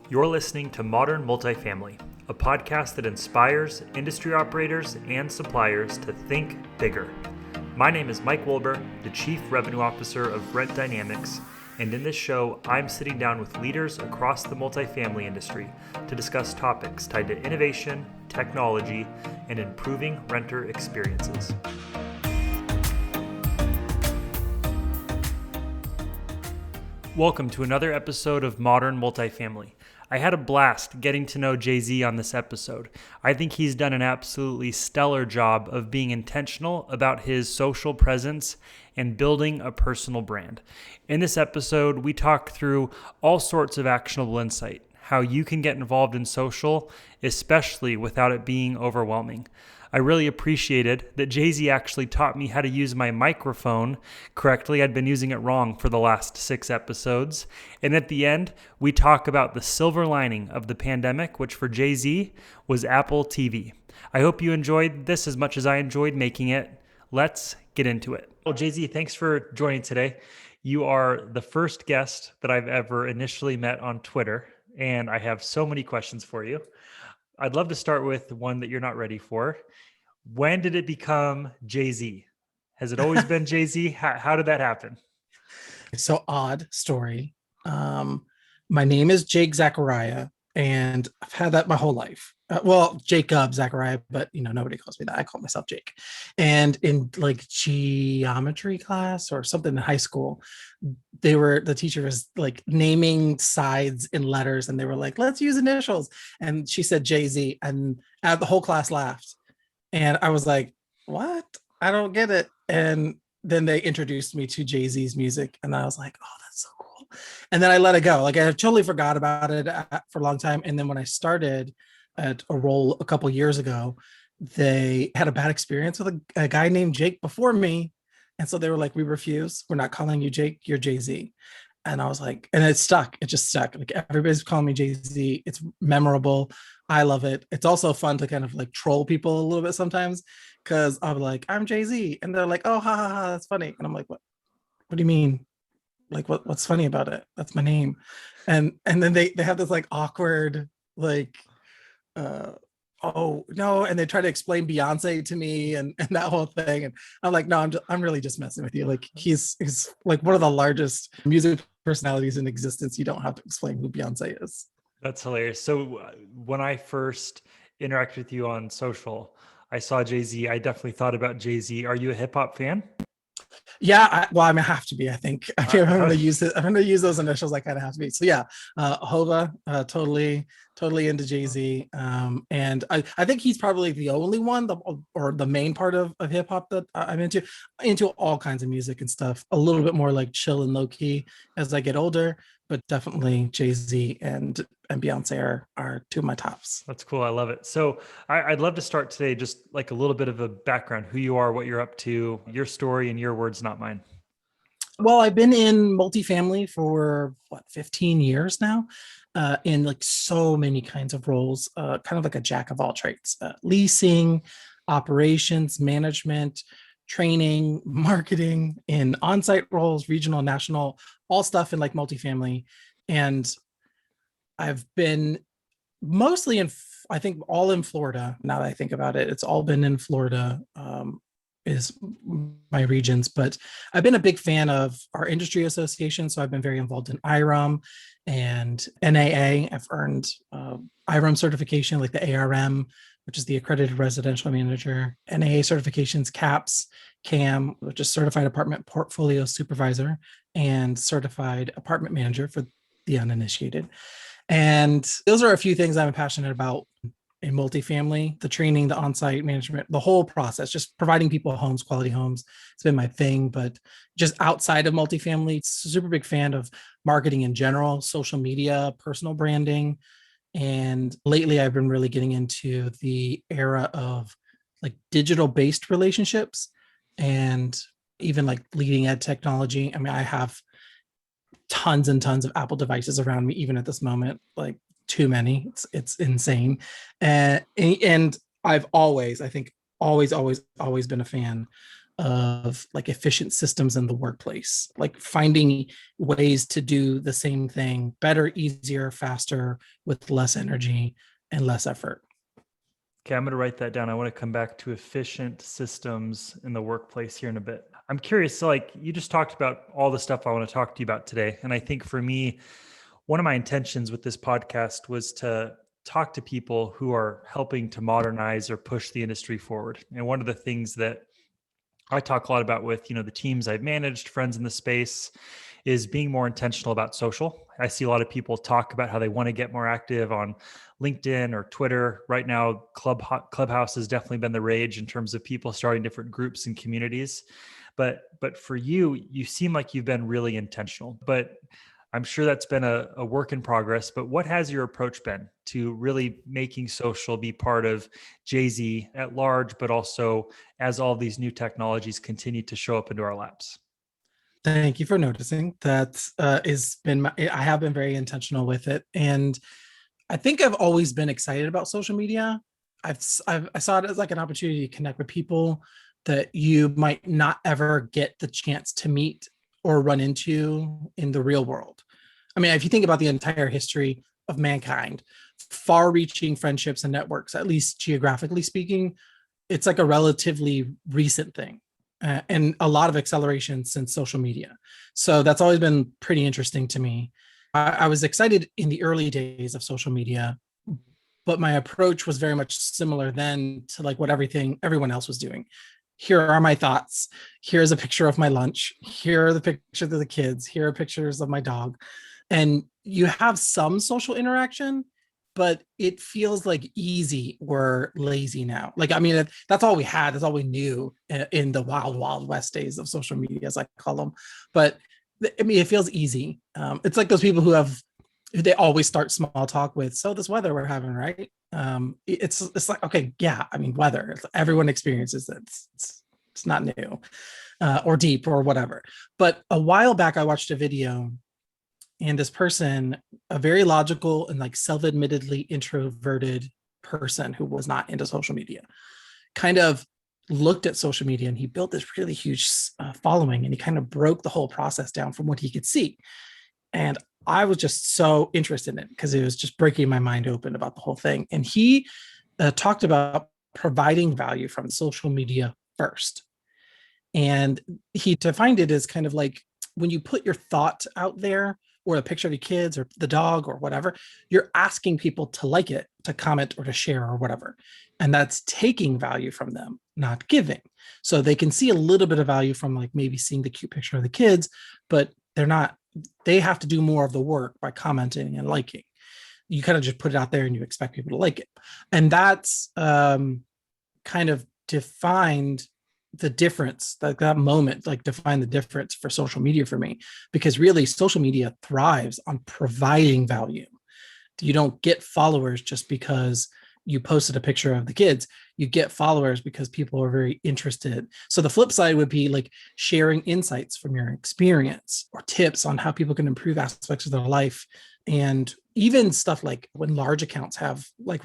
You're listening to Modern Multifamily, a podcast that inspires industry operators and suppliers to think bigger. My name is Mike Wolber, the Chief Revenue Officer of Rent Dynamics, and in this show, I'm sitting down with leaders across the multifamily industry to discuss topics tied to innovation, technology, and improving renter experiences. Welcome to another episode of Modern Multifamily. I had a blast getting to know Jay-Z on this episode. I think he's done an absolutely stellar job of being intentional about his social presence and building a personal brand. In this episode, we talk through all sorts of actionable insight, how you can get involved in social, especially without it being overwhelming. I really appreciated that Jay-Z actually taught me how to use my microphone correctly. I'd been using it wrong for the last 6 episodes. And at the end, we talk about the silver lining of the pandemic, which for Jay-Z was Apple TV. I hope you enjoyed this as much as I enjoyed making it. Let's get into it. Well, Jay-Z, thanks for joining today. You are the first guest that I've ever initially met on Twitter, and I have so many questions for you. I'd love to start with one that you're not ready for. When did it become Jay-Z? Has it always been Jay-Z? How did that happen? So odd story. My name is Jake Zachariah, and I've had that my whole life. Well, Jacob Zachariah, but nobody calls me that. I call myself Jake. And in like geometry class or something in high school, the teacher was like naming sides in letters, and they were like, "Let's use initials." And she said Jay-Z, and the whole class laughed. And I was like, "What? I don't get it." And then they introduced me to Jay-Z's music, and I was like, "Oh, that's so cool." And then I let it go. Like I totally forgot about it for a long time. And then when I started at a role a couple years ago, they had a bad experience with a guy named Jake before me. And so they were like, "We refuse. We're not calling you Jake. You're Jay-Z." And I was like, and it stuck. It just stuck. Like everybody's calling me Jay-Z. It's memorable. I love it. It's also fun to kind of like troll people a little bit sometimes, because I'm like, "I'm Jay-Z," and they're like, "Oh, ha ha ha, that's funny." And I'm like, What do you mean? Like, what's funny about it? That's my name." And then they have this like awkward like, uh, "Oh no," and they try to explain Beyonce to me and that whole thing. And I'm like, "No, I'm really just messing with you. Like he's like one of the largest music personalities in existence. You don't have to explain who Beyonce is." That's hilarious. So when I first interacted with you on social, I saw Jay-Z. I definitely thought about Jay-Z. Are you a hip hop fan? Yeah, I mean, I have to be. I think I mean, if I'm Uh, going to use it. I'm going to use those initials. I kind of have to be. So yeah, Hova, totally into Jay-Z, and I think he's probably the only one, or the main part of hip hop that I'm into all kinds of music and stuff. A little bit more like chill and low key as I get older, but definitely Jay-Z and Beyonce are two of my tops. That's cool. I love it. So I'd love to start today, just like a little bit of a background, who you are, what you're up to, your story in your words, not mine. Well, I've been in multifamily for 15 years now, in like so many kinds of roles, kind of like a jack of all trades: leasing, operations, management, training, marketing, in on-site roles, regional, national, all stuff in like multifamily. And I've been mostly I think all in Florida. Now that I think about it, it's all been in Florida, is my regions. But I've been a big fan of our industry association. So I've been very involved in IROM and NAA. I've earned IROM certification, like the ARM, which is the Accredited Residential Manager, NAA certifications, CAPS, CAM, which is Certified Apartment Portfolio Supervisor, and Certified Apartment Manager for the uninitiated. And those are a few things I'm passionate about in multifamily: the training, the on-site management, the whole process, just providing people homes, quality homes. It's been my thing. But just outside of multifamily, super big fan of marketing in general, social media, personal branding. And lately I've been really getting into the era of like digital based relationships, and even like leading ed technology. I mean, I have tons and tons of Apple devices around me, even at this moment, like too many. It's insane. And I've always, I think, always been a fan of like efficient systems in the workplace, like finding ways to do the same thing better, easier, faster, with less energy and less effort. Okay, I'm going to write that down. I want to come back to efficient systems in the workplace here in a bit. I'm curious, so like you just talked about all the stuff I want to talk to you about today. And I think for me, one of my intentions with this podcast was to talk to people who are helping to modernize or push the industry forward. And one of the things that I talk a lot about with, the teams I've managed, friends in the space, is being more intentional about social. I see a lot of people talk about how they want to get more active on LinkedIn or Twitter. Right now, Clubhouse has definitely been the rage in terms of people starting different groups and communities. But for you, you seem like you've been really intentional. But I'm sure that's been a work in progress. But what has your approach been to really making social be part of Jay-Z at large, but also as all these new technologies continue to show up into our laps? Thank you for noticing. That is been I have been very intentional with it, and I think I've always been excited about social media. I saw it as like an opportunity to connect with people that you might not ever get the chance to meet or run into in the real world. I mean, if you think about the entire history of mankind, far-reaching friendships and networks, at least geographically speaking, it's like a relatively recent thing, and a lot of acceleration since social media. So that's always been pretty interesting to me. I was excited in the early days of social media, but my approach was very much similar then to like what everyone else was doing. Here are my thoughts. Here's a picture of my lunch. Here are the pictures of the kids. Here are pictures of my dog. And you have some social interaction, but it feels like easy or lazy now. Like, I mean, that's all we had. That's all we knew in the wild, wild west days of social media, as I call them. But I mean, it feels easy. It's like those people they always start small talk with, so this weather we're having, right? It's like, okay, yeah, I mean, weather, everyone experiences it. It's not new or deep or whatever. But a while back, I watched a video, and this person, a very logical and like self-admittedly introverted person who was not into social media, kind of looked at social media, and he built this really huge following, and he kind of broke the whole process down from what he could see. And I was just so interested in it because it was just breaking my mind open about the whole thing. And he talked about providing value from social media first. And he defined it as kind of like when you put your thought out there, or a picture of your kids or the dog or whatever, you're asking people to like it, to comment, or to share or whatever. And that's taking value from them, not giving. So they can see a little bit of value from like maybe seeing the cute picture of the kids, but they have to do more of the work by commenting and liking. You kind of just put it out there and you expect people to like it. And that's kind of defined the difference, like that moment, like define the difference for social media for me, because really social media thrives on providing value. You don't get followers just because you posted a picture of the kids. You get followers because people are very interested. So the flip side would be like sharing insights from your experience or tips on how people can improve aspects of their life. And even stuff like when large accounts have like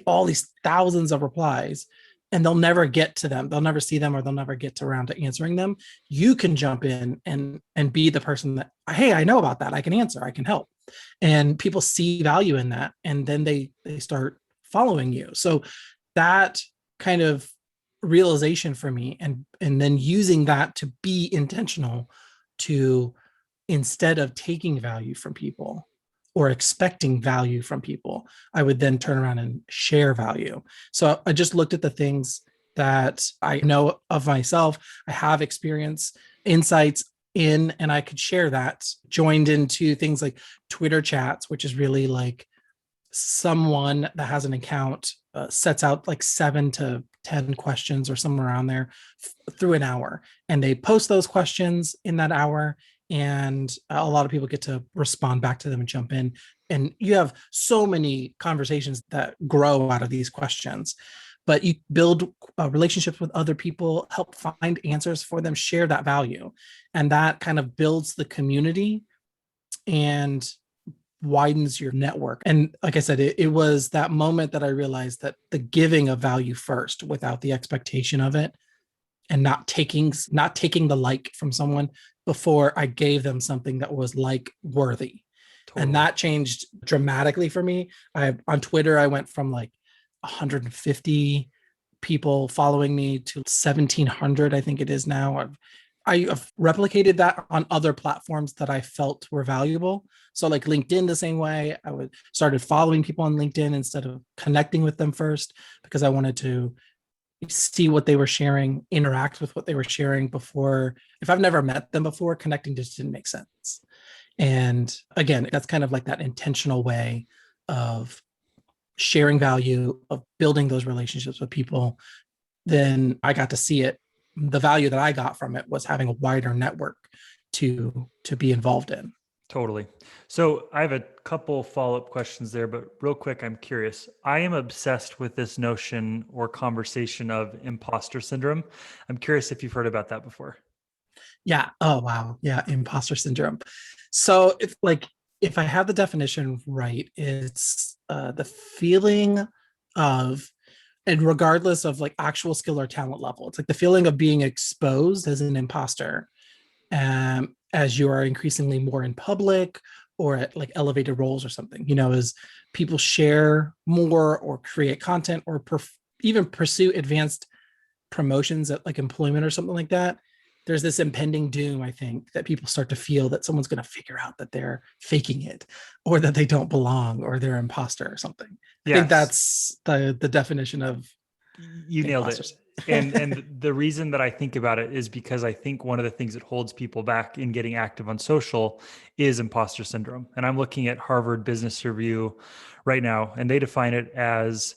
all these thousands of replies, and they'll never get to them, they'll never see them, or they'll never get around to answering them. You can jump in and be the person that, hey, I know about that, I can answer, I can help. And people see value in that, and then they start following you. So that kind of realization for me, and then using that to be intentional, to, instead of taking value from people or expecting value from people, I would then turn around and share value. So I just looked at the things that I know of myself, I have experience, insights in, and I could share that, joined into things like Twitter chats, which is really like someone that has an account sets out like 7 to 10 questions or somewhere around there through an hour, and they post those questions in that hour, and a lot of people get to respond back to them and jump in, and you have so many conversations that grow out of these questions. But you build relationships with other people, help find answers for them, share that value, and that kind of builds the community and widens your network. And like I said, it was that moment that I realized that the giving of value first without the expectation of it and not taking the like from someone before I gave them something that was like worthy. And Totally. that changed dramatically for me. I on Twitter, I went from like 150 people following me to 1700, I think it is now. I've replicated that on other platforms that I felt were valuable. So like LinkedIn the same way. I would started following people on LinkedIn instead of connecting with them first because I wanted to see what they were sharing, interact with what they were sharing before. If I've never met them before, connecting just didn't make sense. And again, that's kind of like that intentional way of sharing value, of building those relationships with people. Then I got to see it. The value that I got from it was having a wider network to be involved in. Totally. So I have a couple follow-up questions there, but real quick, I'm curious. I am obsessed with this notion or conversation of imposter syndrome. I'm curious if you've heard about that before. Yeah. Oh wow. Yeah. Imposter syndrome. So if I have the definition right, it's the feeling of, and regardless of like actual skill or talent level, it's like the feeling of being exposed as an imposter, as you are increasingly more in public or at like elevated roles or something, as people share more or create content or even pursue advanced promotions at like employment or something like that. There's this impending doom, I think, that people start to feel that someone's going to figure out that they're faking it or that they don't belong or they're an imposter or something. I think Yes, that's the definition of you nailed it. imposters. And the reason that I think about it is because I think one of the things that holds people back in getting active on social is imposter syndrome. And I'm looking at Harvard Business Review right now, and they define it as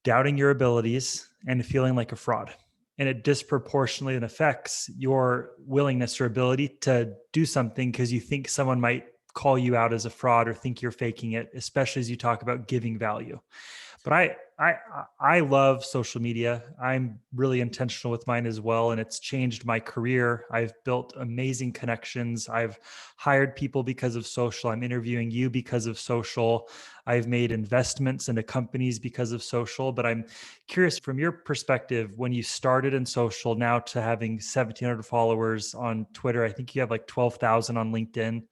doubting your abilities and feeling like a fraud. And it disproportionately affects your willingness or ability to do something because you think someone might call you out as a fraud or think you're faking it, especially as you talk about giving value. But I love social media. I'm really intentional with mine as well, and it's changed my career. I've built amazing connections. I've hired people because of social. I'm interviewing you because of social. I've made investments into companies because of social. But I'm curious from your perspective, when you started in social now to having 1,700 followers on Twitter, I think you have like 12,000 on LinkedIn.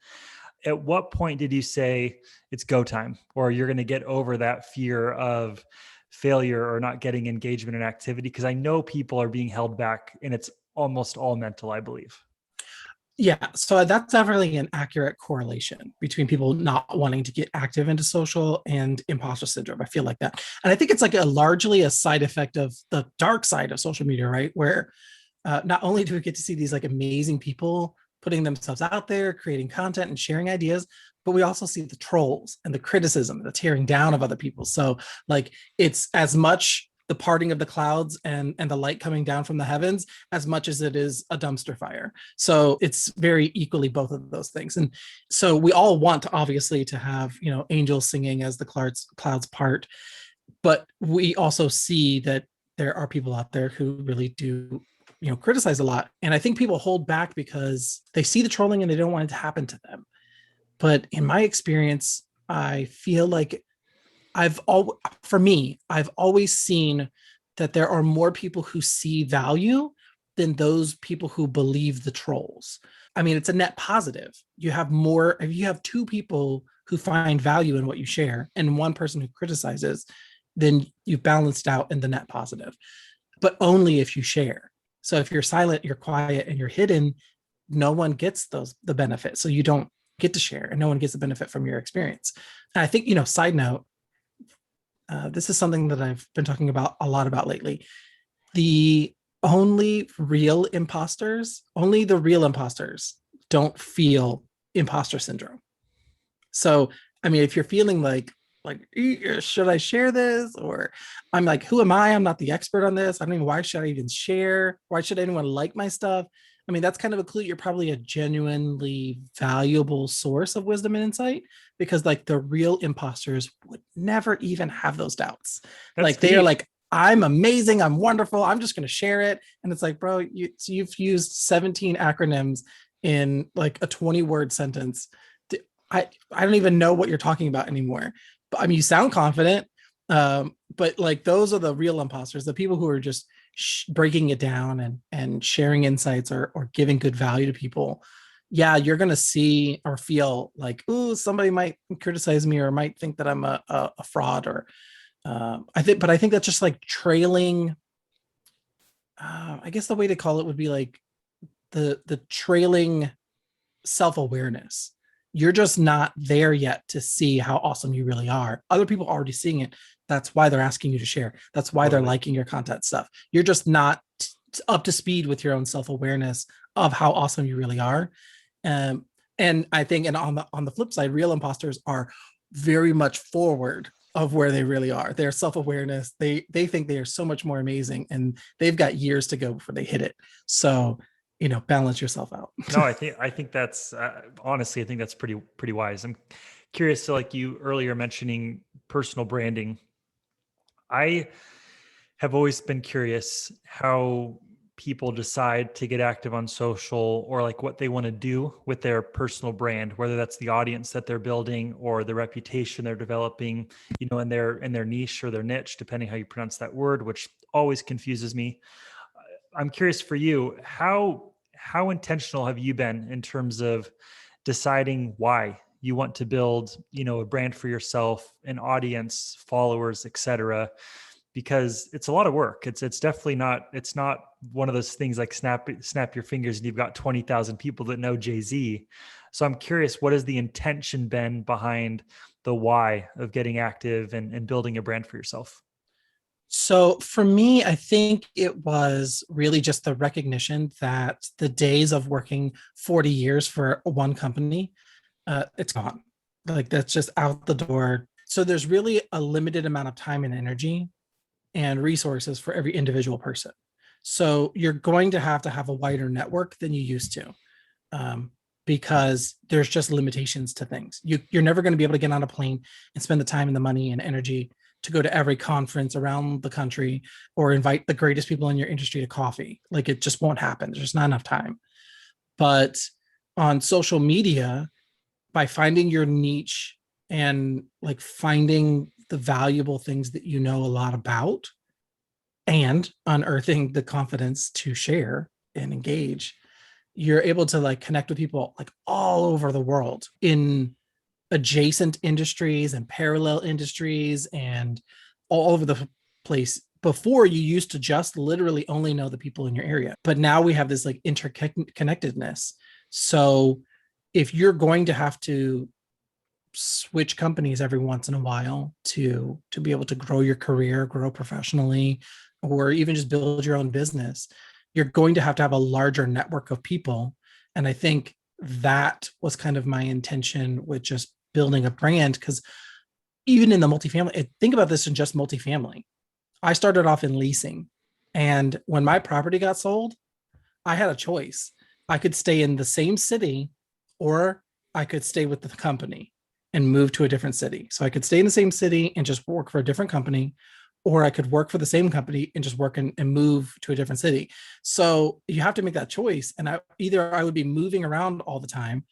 At what point did you say it's go time, or you're going to get over that fear of failure or not getting engagement and activity? Because I know people are being held back and it's almost all mental, I believe. Yeah, so that's definitely an accurate correlation between people not wanting to get active into social and imposter syndrome. I feel like that. And I think it's like a largely a side effect of the dark side of social media, right? Where not only do we get to see these like amazing people putting themselves out there, creating content and sharing ideas, but we also see the trolls and the criticism, the tearing down of other people. So like it's as much the parting of the clouds and the light coming down from the heavens as much as it is a dumpster fire. So it's very equally both of those things. And so we all want obviously to have, angels singing as the clouds part, but we also see that there are people out there who really do criticize a lot. And I think people hold back because they see the trolling and they don't want it to happen to them. But in my experience, I feel like for me, I've always seen that there are more people who see value than those people who believe the trolls. I mean, it's a net positive. You have more, if you have two people who find value in what you share and one person who criticizes, then you've balanced out in the net positive, but only if you share. So if you're silent, you're quiet, and you're hidden, no one gets the benefit. So you don't get to share, and no one gets the benefit from your experience. And I think, side note, this is something that I've been talking about a lot about lately. The only the real imposters don't feel imposter syndrome. So, I mean, if you're feeling like should I share this, or I'm like, who am I? I'm not the expert on this. I don't even, why should I even share? Why should anyone like my stuff? I mean, that's kind of a clue. You're probably a genuinely valuable source of wisdom and insight, because like the real imposters would never even have those doubts. That's Like they are deep. like, I'm amazing, I'm wonderful, I'm just going to share it. And it's like, bro, you've used 17 acronyms in like a 20-word sentence. I don't even know what you're talking about anymore. But I mean, you sound confident. But like those are the real imposters, the people who are just breaking it down and sharing insights or giving good value to people, yeah, you're going to see or feel like, ooh, somebody might criticize me or might think that I'm a fraud or I think that's just like trailing. I guess the way to call it would be like the trailing self-awareness. You're just not there yet to see how awesome you really are. Other people are already seeing it. That's why they're asking you to share. That's why they're Totally. liking your content stuff. You're just not up to speed with your own self-awareness of how awesome you really are. Um, and I think, and on the flip side, real imposters are very much forward of where they really are. Their self-awareness, they think they are so much more amazing, and they've got years to go before they hit it. So, balance yourself out. No, I think that's honestly, I think that's pretty wise. I'm curious to, like you earlier mentioning personal branding. I have always been curious how people decide to get active on social, or like what they want to do with their personal brand, whether that's the audience that they're building or the reputation they're developing, in their niche or their niche, depending how you pronounce that word, which always confuses me. I'm curious for you, how intentional have you been in terms of deciding why you want to build, a brand for yourself, an audience, followers, etc., because it's a lot of work. It's definitely not, it's not one of those things like snap your fingers and you've got 20,000 people that know Jay-Z. So I'm curious, what has the intention been behind the why of getting active and building a brand for yourself? So for me, I think it was really just the recognition that the days of working 40 years for one company, it's gone. Like that's just out the door. So there's really a limited amount of time and energy and resources for every individual person. So you're going to have a wider network than you used to, um, because there's just limitations to things. You're never going to be able to get on a plane and spend the time and the money and energy to go to every conference around the country or invite the greatest people in your industry to coffee. Like it just won't happen. There's just not enough time. But on social media, by finding your niche and like finding the valuable things that you know a lot about and unearthing the confidence to share and engage, you're able to like connect with people like all over the world in adjacent industries and parallel industries and all over the place. Before, you used to just literally only know the people in your area, but now we have this like interconnectedness. So if you're going to have to switch companies every once in a while to be able to grow your career, grow professionally, or even just build your own business, you're going to have a larger network of people. And I think that was kind of my intention with just building a brand, because even in the multifamily, think about this in just multifamily. I started off in leasing, and when my property got sold, I had a choice. I could stay in the same city, or I could stay with the company and move to a different city. So I could stay in the same city and just work for a different company, or I could work for the same company and just work and move to a different city. So you have to make that choice. And either I would be moving around all the time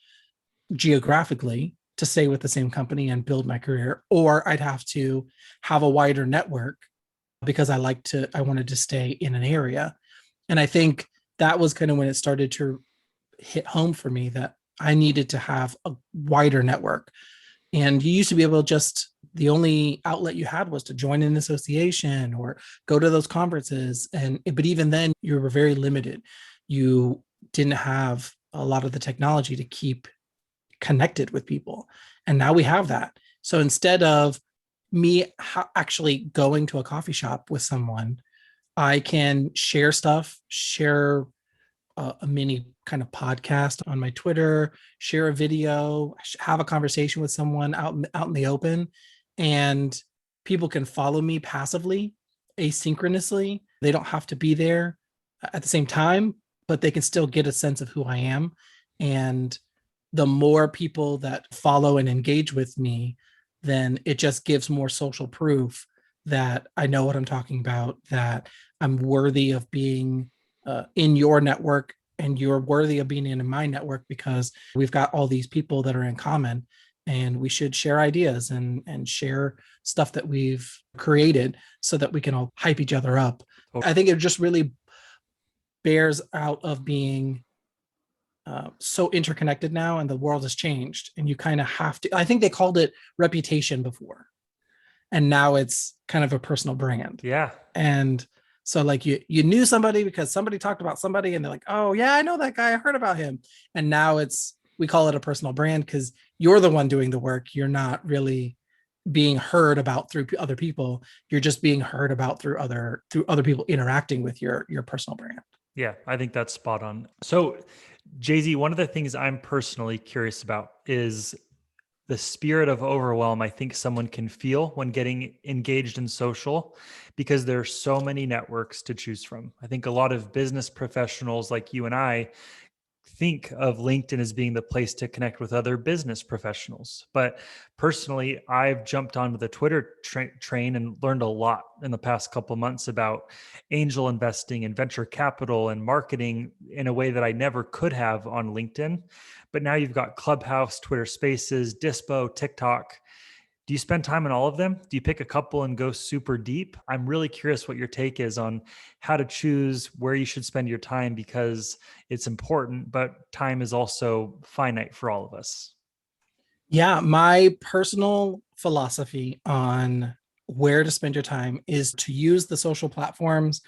geographically to stay with the same company and build my career, or I'd have to have a wider network because I wanted to stay in an area. And I think that was kind of when it started to hit home for me that I needed to have a wider network. And you used to be able to just, the only outlet you had was to join an association or go to those conferences. But even then, you were very limited. You didn't have a lot of the technology to keep connected with people. And now we have that. So instead of me actually going to a coffee shop with someone, I can share stuff, share a mini kind of podcast on my Twitter, share a video, have a conversation with someone out in the open, and people can follow me passively, asynchronously. They don't have to be there at the same time, but they can still get a sense of who I am. And the more people that follow and engage with me, then it just gives more social proof that I know what I'm talking about, that I'm worthy of being in your network, and you're worthy of being in my network because we've got all these people that are in common, and we should share ideas and share stuff that we've created so that we can all hype each other up. I think it just really bears out of being so interconnected now, and the world has changed, and you kind of have to. I think they called it reputation before, and now it's kind of a personal brand. Yeah. And so like you knew somebody because somebody talked about somebody, and they're like, oh yeah, I know that guy, I heard about him. And now it's, we call it a personal brand because you're the one doing the work. You're not really being heard about through other people. You're just being heard about through other people interacting with your personal brand. Yeah, I think that's spot on. So, Jay-Z, one of the things I'm personally curious about is the spirit of overwhelm I think someone can feel when getting engaged in social, because there's so many networks to choose from. I think a lot of business professionals like you and I think of LinkedIn as being the place to connect with other business professionals. But personally, I've jumped onto the Twitter train and learned a lot in the past couple of months about angel investing and venture capital and marketing in a way that I never could have on LinkedIn. But now you've got Clubhouse, Twitter Spaces, Dispo, TikTok. Do you spend time on all of them? Do you pick a couple and go super deep? I'm really curious what your take is on how to choose where you should spend your time, because it's important, but time is also finite for all of us. Yeah, my personal philosophy on where to spend your time is to use the social platforms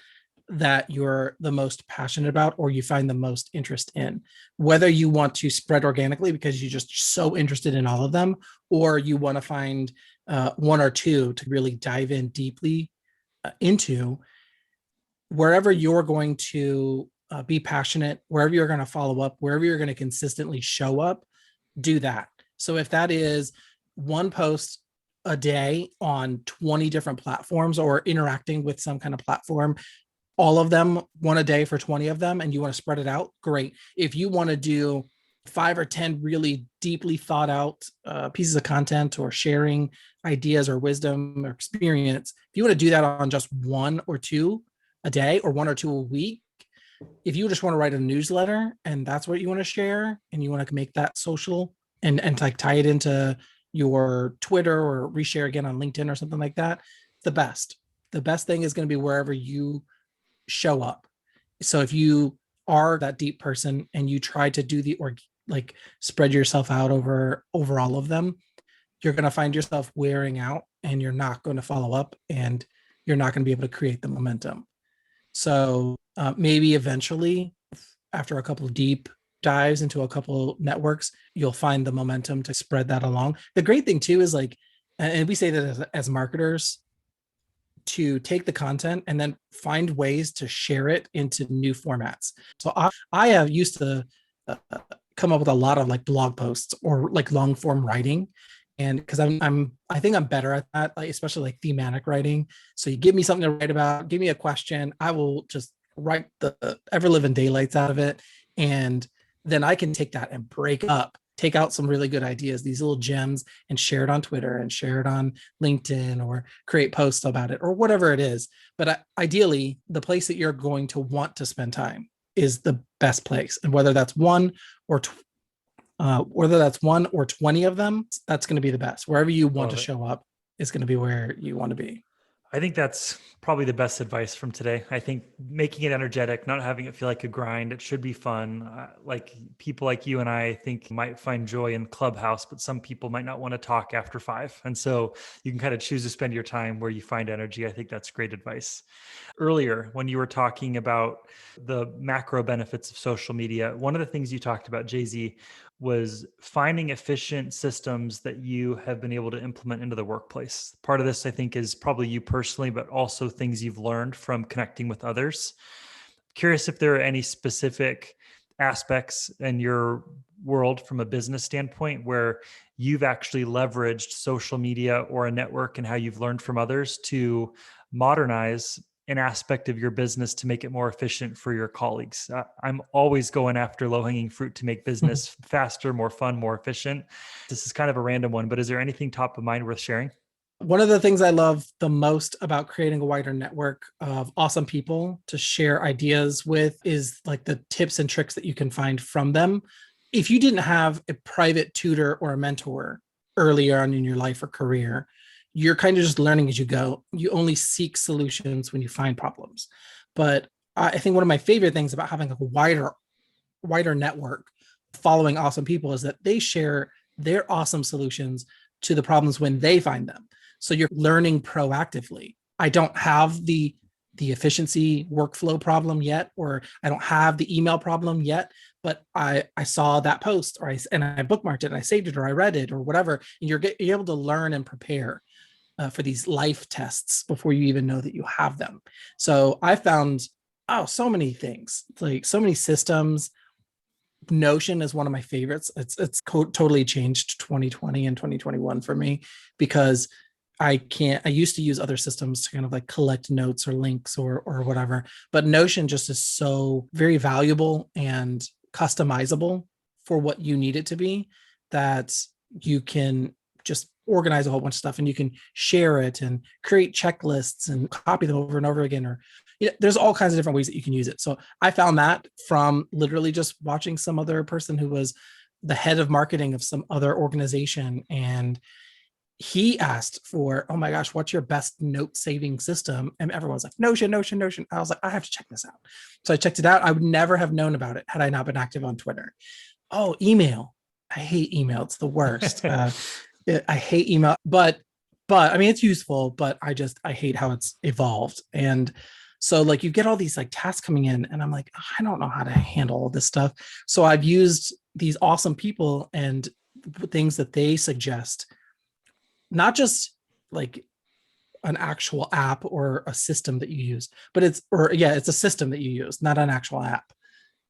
that you're the most passionate about or you find the most interest in. Whether you want to spread organically because you're just so interested in all of them, or you want to find one or two to really dive in deeply into, wherever you're going to be passionate, wherever you're going to follow up, wherever you're going to consistently show up, do that. So if that is one post a day on 20 different platforms or interacting with some kind of platform, all of them, one a day for 20 of them, and you want to spread it out, great. If you want to do 5 or 10 really deeply thought out pieces of content or sharing ideas or wisdom or experience, if you want to do that on just one or two a day or one or two a week, if you just want to write a newsletter and that's what you want to share and you want to make that social and like tie it into your Twitter or reshare again on LinkedIn or something like that, the best thing is going to be wherever you show up. So if you are that deep person and you try to do the or like spread yourself out over all of them, you're going to find yourself wearing out and you're not going to follow up and you're not going to be able to create the momentum. So maybe eventually, after a couple of deep dives into a couple networks, you'll find the momentum to spread that along. The great thing too is like, and we say that as marketers, to take the content and then find ways to share it into new formats. So I have used to come up with a lot of like blog posts or like long form writing. And because I think I'm better at that, like, especially like thematic writing. So you give me something to write about, give me a question, I will just write the ever living daylights out of it. And then I can take that and take out some really good ideas, these little gems, and share it on Twitter and share it on LinkedIn or create posts about it or whatever it is. But ideally, the place that you're going to want to spend time is the best place. And whether that's whether that's one or 20 of them, that's going to be the best. Wherever you want to show up is going to be where you want to be. I think that's probably the best advice from today. I think making it energetic, not having it feel like a grind. It should be fun. Like people like you and I think might find joy in Clubhouse, but some people might not want to talk after 5. And so you can kind of choose to spend your time where you find energy. I think that's great advice. Earlier, when you were talking about the macro benefits of social media, one of the things you talked about, Jay-Z, was finding efficient systems that you have been able to implement into the workplace. Part of this, I think, is probably you personally, but also things you've learned from connecting with others. Curious if there are any specific aspects in your world from a business standpoint where you've actually leveraged social media or a network and how you've learned from others to modernize an aspect of your business to make it more efficient for your colleagues. I'm always going after low-hanging fruit to make business faster, more fun, more efficient. This is kind of a random one, but is there anything top of mind worth sharing? One of the things I love the most about creating a wider network of awesome people to share ideas with is like the tips and tricks that you can find from them. If you didn't have a private tutor or a mentor earlier on in your life or career, you're kind of just learning as you go. You only seek solutions when you find problems. But I think one of my favorite things about having a wider network following awesome people is that they share their awesome solutions to the problems when they find them. So you're learning proactively. I don't have the efficiency workflow problem yet, or I don't have the email problem yet, but I saw that post, and I bookmarked it and I saved it, or I read it, or whatever. And you're able to learn and prepare for these life tests before you even know that you have them. So I found, so many things, like so many systems. Notion is one of my favorites. Totally changed 2020 and 2021 for me, because I used to use other systems to kind of like collect notes or links or whatever, but Notion just is so very valuable and customizable for what you need it to be, that you can just organize a whole bunch of stuff, and you can share it and create checklists and copy them over and over again, or there's all kinds of different ways that you can use it. So I found that from literally just watching some other person who was the head of marketing of some other organization, and he asked for, oh my gosh, what's your best note saving system? And everyone's like, Notion, Notion, Notion. I was like, I have to check this out. So I checked it out. I would never have known about it had I not been active on Twitter. Oh, email. I hate email. It's the worst. I hate email, but I mean, it's useful, but I hate how it's evolved. And so like you get all these like tasks coming in, and I'm like, I don't know how to handle all this stuff. So I've used these awesome people and things that they suggest, not just like an actual app or a system that you use, but it's a system that you use, not an actual app.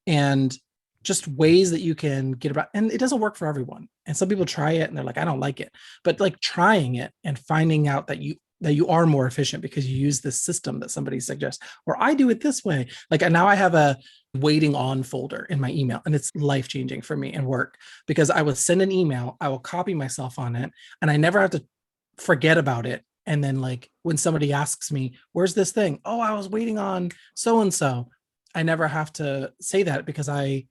And just ways that you can get about, and it doesn't work for everyone. And some people try it and they're like, I don't like it. But like trying it and finding out that you are more efficient because you use this system that somebody suggests, or I do it this way. Like now I have a waiting on folder in my email, and it's life changing for me and work, because I will send an email, I will copy myself on it, and I never have to forget about it. And then like when somebody asks me, where's this thing? Oh, I was waiting on so-and-so. I never have to say that, because I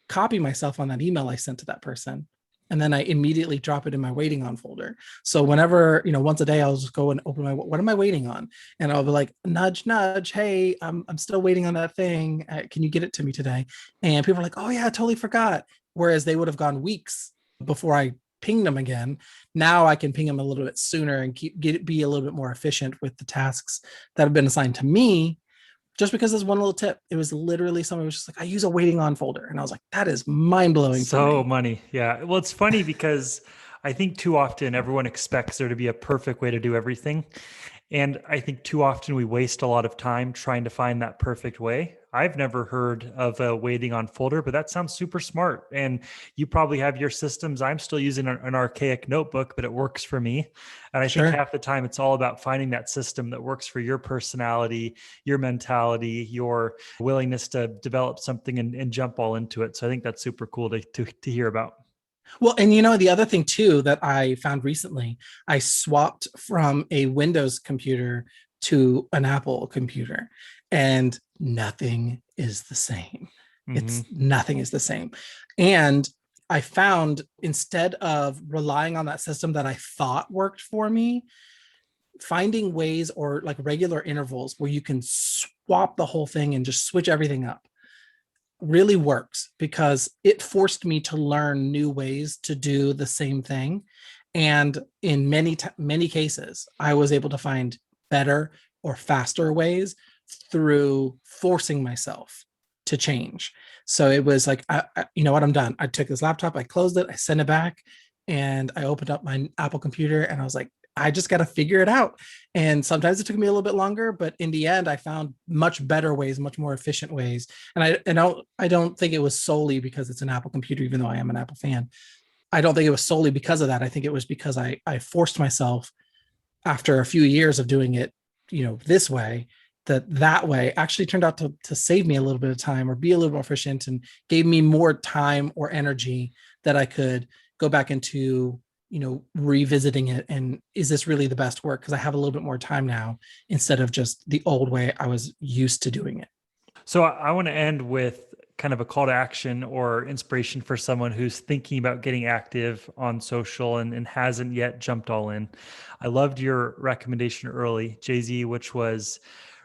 copy myself on that email I sent to that person. And then I immediately drop it in my waiting on folder. So whenever, once a day, I'll just go and open what am I waiting on? And I'll be like, nudge, nudge. Hey, I'm still waiting on that thing. Can you get it to me today? And people are like, oh yeah, I totally forgot. Whereas they would have gone weeks before I pinged them again. Now I can ping them a little bit sooner and be a little bit more efficient with the tasks that have been assigned to me, just because there's one little tip. It was literally somebody was just like, I use a waiting on folder. And I was like, that is mind blowing for So me. money. Yeah. Well, it's funny because I think too often everyone expects there to be a perfect way to do everything. And I think too often we waste a lot of time trying to find that perfect way. I've never heard of a waiting on folder, but that sounds super smart. And you probably have your systems. I'm still using an archaic notebook, but it works for me. And I think Sure. half the time it's all about finding that system that works for your personality, your mentality, your willingness to develop something and jump all into it. So I think that's super cool to hear about. Well, and the other thing too that I found recently, I swapped from a Windows computer to an Apple computer, and nothing is the same. Hmm. It's nothing is the same. And I found, instead of relying on that system that I thought worked for me, finding ways or like regular intervals where you can swap the whole thing and just switch everything up really works, because it forced me to learn new ways to do the same thing. And in many cases, I was able to find better or faster ways through forcing myself to change. So it was like, you know what, I'm done. I took this laptop, I closed it, I sent it back, and I opened up my Apple computer, and I was like, I just got to figure it out. And sometimes it took me a little bit longer, but in the end, I found much better ways, much more efficient ways. And I don't think it was solely because it's an Apple computer, even though I am an Apple fan. I don't think it was solely because of that. I think it was because I forced myself, after a few years of doing it, this way, that way actually turned out to save me a little bit of time, or be a little more efficient, and gave me more time or energy that I could go back into, revisiting it. And is this really the best work? Because I have a little bit more time now, instead of just the old way I was used to doing it. So I want to end with kind of a call to action or inspiration for someone who's thinking about getting active on social and hasn't yet jumped all in. I loved your recommendation early, Jay-Z, which was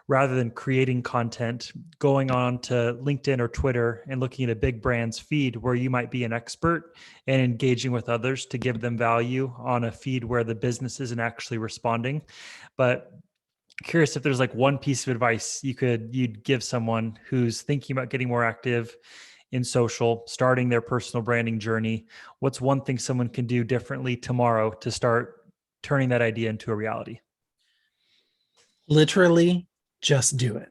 rather than creating content, going on to LinkedIn or Twitter and looking at a big brand's feed where you might be an expert and engaging with others to give them value on a feed where the business isn't actually responding. But curious if there's like one piece of advice you'd give someone who's thinking about getting more active in social, starting their personal branding journey. What's one thing someone can do differently tomorrow to start turning that idea into a reality? Literally just do it.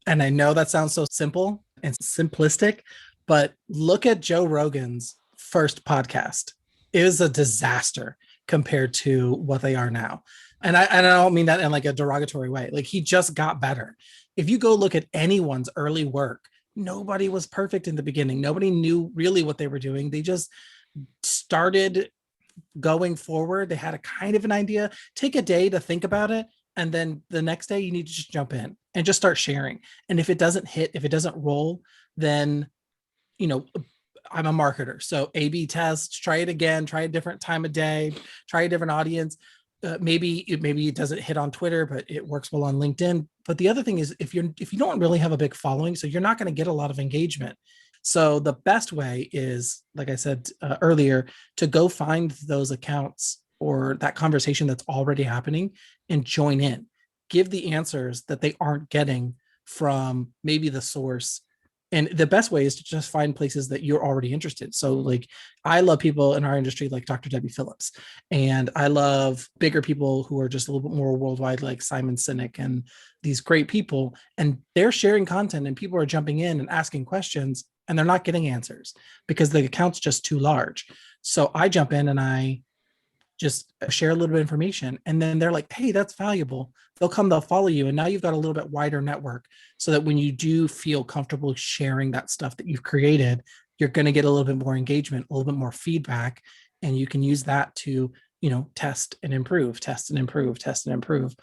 And I know that sounds so simple and simplistic, but look at Joe Rogan's first podcast. It was a disaster compared to what they are now. And I don't mean that in like a derogatory way. Like he just got better. If you go look at anyone's early work, nobody was perfect in the beginning. Nobody knew really what they were doing. They just started going forward. They had a kind of an idea. Take a day to think about it. And then the next day you need to just jump in and just start sharing. And if it doesn't hit, if it doesn't roll, then, you know, I'm a marketer. So A/B test, try it again, try a different time of day, try a different audience. Maybe it doesn't hit on Twitter, but it works well on LinkedIn. But the other thing is if you don't really have a big following, so you're not going to get a lot of engagement. So the best way is, like I said earlier, to go find those accounts or that conversation that's already happening and join in. Give the answers that they aren't getting from maybe the source. And the best way is to just find places that you're already interested. So like I love people in our industry like Dr. Debbie Phillips, and I love bigger people who are just a little bit more worldwide like Simon Sinek and these great people, and they're sharing content and people are jumping in and asking questions and they're not getting answers because the account's just too large. So I jump in and I just share a little bit of information, and then they're like, hey, that's valuable. They'll follow you, and now you've got a little bit wider network, so that when you do feel comfortable sharing that stuff that you've created, you're going to get a little bit more engagement, a little bit more feedback, and you can use that to, you know, test and improve, test and improve, test and improve.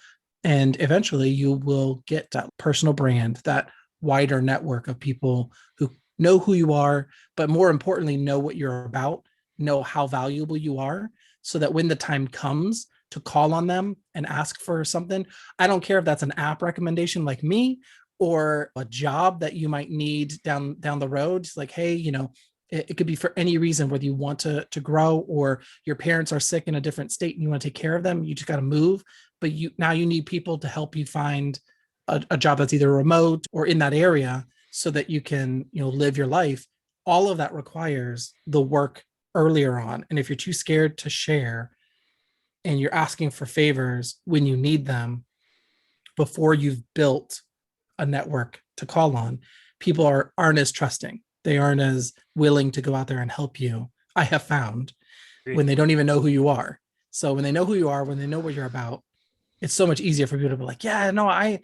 And eventually you will get that personal brand, that wider network of people who know who you are, but more importantly, know what you're about, know how valuable you are, so that when the time comes to call on them and ask for something, I don't care if that's an app recommendation like me or a job that you might need down the road. It's like, hey, you know, it could be for any reason, whether you want to grow or your parents are sick in a different state and you want to take care of them. You just got to move, but you need people to help you find a job that's either remote or in that area so that you can, you know, live your life. All of that requires the work earlier on. And if you're too scared to share and you're asking for favors when you need them before you've built a network to call on, people aren't as trusting. They aren't as willing to go out there and help you. I have found when they don't even know who you are. So when they know who you are, when they know what you're about, it's so much easier for people to be like, yeah, no, I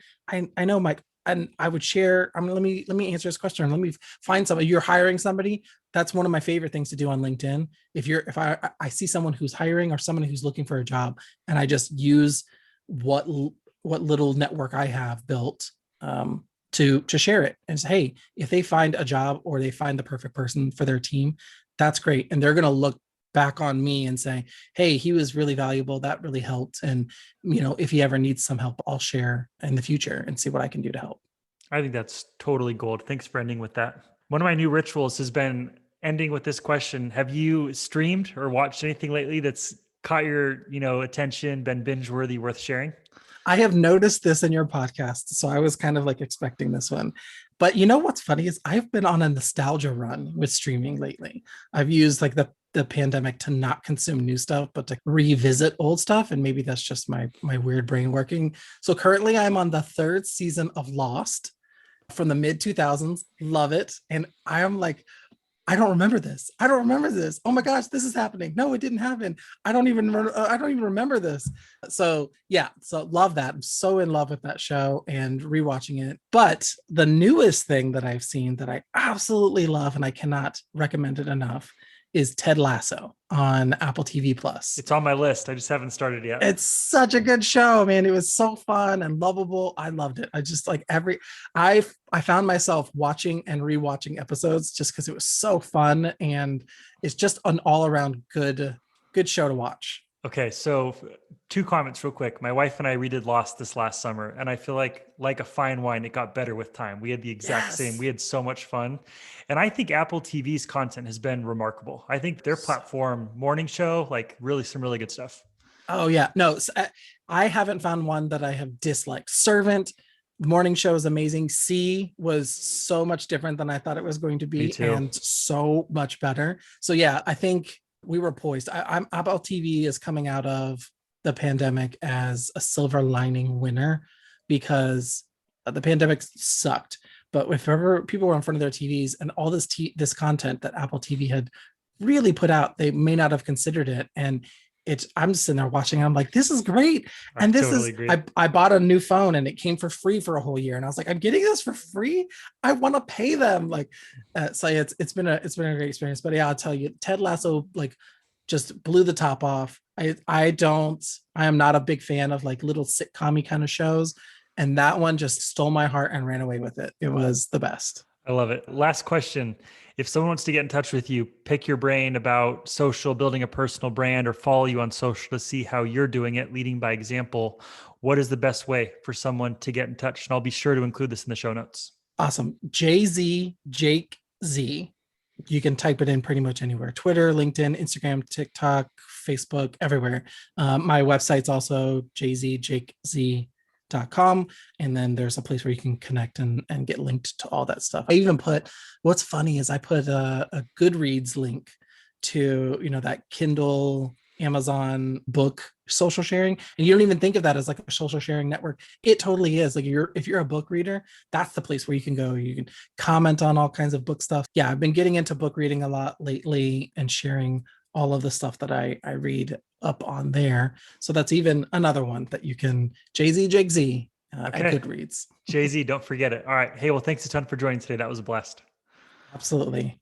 know, Mike. And I would share. Let me answer this question. Let me find somebody. You're hiring somebody. That's one of my favorite things to do on LinkedIn. If I see someone who's hiring or someone who's looking for a job, and I just use what little network I have built to share it and say, hey, if they find a job or they find the perfect person for their team, that's great, and they're gonna look back on me and say, hey, he was really valuable, that really helped, and you know, if he ever needs some help, I'll share in the future and see what I can do to help. I think that's totally gold. Thanks for ending with that. One of my new rituals has been ending with this question. Have you streamed or watched anything lately that's caught your, attention, been binge worthy, worth sharing? I have noticed this in your podcast, so I was kind of like expecting this one. But you know what's funny is I've been on a nostalgia run with streaming lately. I've used like the pandemic to not consume new stuff, but to revisit old stuff. And maybe that's just my weird brain working. So currently I'm on the third season of Lost from the mid 2000s. Love it. And I am like, I don't remember this. I don't remember this. Oh my gosh, this is happening. No, it didn't happen. I don't even remember this. So yeah, so love that. I'm so in love with that show and rewatching it. But the newest thing that I've seen that I absolutely love and I cannot recommend it enough is Ted Lasso on Apple TV Plus. It's on my list. I just haven't started yet. It's such a good show, man. It was so fun and lovable. I loved it. I just like I found myself watching and rewatching episodes just because it was so fun, and it's just an all-around good show to watch. Okay, so two comments real quick. My wife and I redid Lost this last summer, and I feel like a fine wine, it got better with time. We had the exact same. Yes. We had so much fun. And I think Apple TV's content has been remarkable. I think their platform, morning show, like really some really good stuff. Oh yeah, no, I haven't found one that I have disliked. Servant, morning show is amazing. C was so much different than I thought it was going to Me be, too. and so much better. So yeah, I think we were poised. I'm Apple TV is coming out of the pandemic as a silver lining winner because the pandemic sucked. But if ever people were in front of their TVs and all this content that Apple TV had really put out, they may not have considered it. And I'm just sitting there watching. I'm like, this is great. I And this totally is, agree. I bought a new phone and it came for free for a whole year. And I was like, I'm getting this for free. I want to pay them. Like, so it's been a great experience. But yeah, I'll tell you, Ted Lasso, like, just blew the top off. I am not a big fan of like little sitcom kind of shows. And that one just stole my heart and ran away with it. It was the best. I love it. Last question. If someone wants to get in touch with you, pick your brain about social, building a personal brand, or follow you on social to see how you're doing it, leading by example, what is the best way for someone to get in touch? And I'll be sure to include this in the show notes. Awesome. Jake Z. You can type it in pretty much anywhere: Twitter, LinkedIn, Instagram, TikTok, Facebook, everywhere. My website's also jzjakez.com. And then there's a place where you can connect and get linked to all that stuff. I even put, what's funny is I put a Goodreads link to, that Kindle, Amazon book social sharing, and you don't even think of that as like a social sharing network. It totally is. Like, if you're a book reader, that's the place where you can go. You can comment on all kinds of book stuff. Yeah, I've been getting into book reading a lot lately and sharing all of the stuff that I read up on there. So that's even another one that you can, JZ at Okay. Goodreads. Jay Z, don't forget it. All right. Hey, well, thanks a ton for joining today. That was a blast. Absolutely.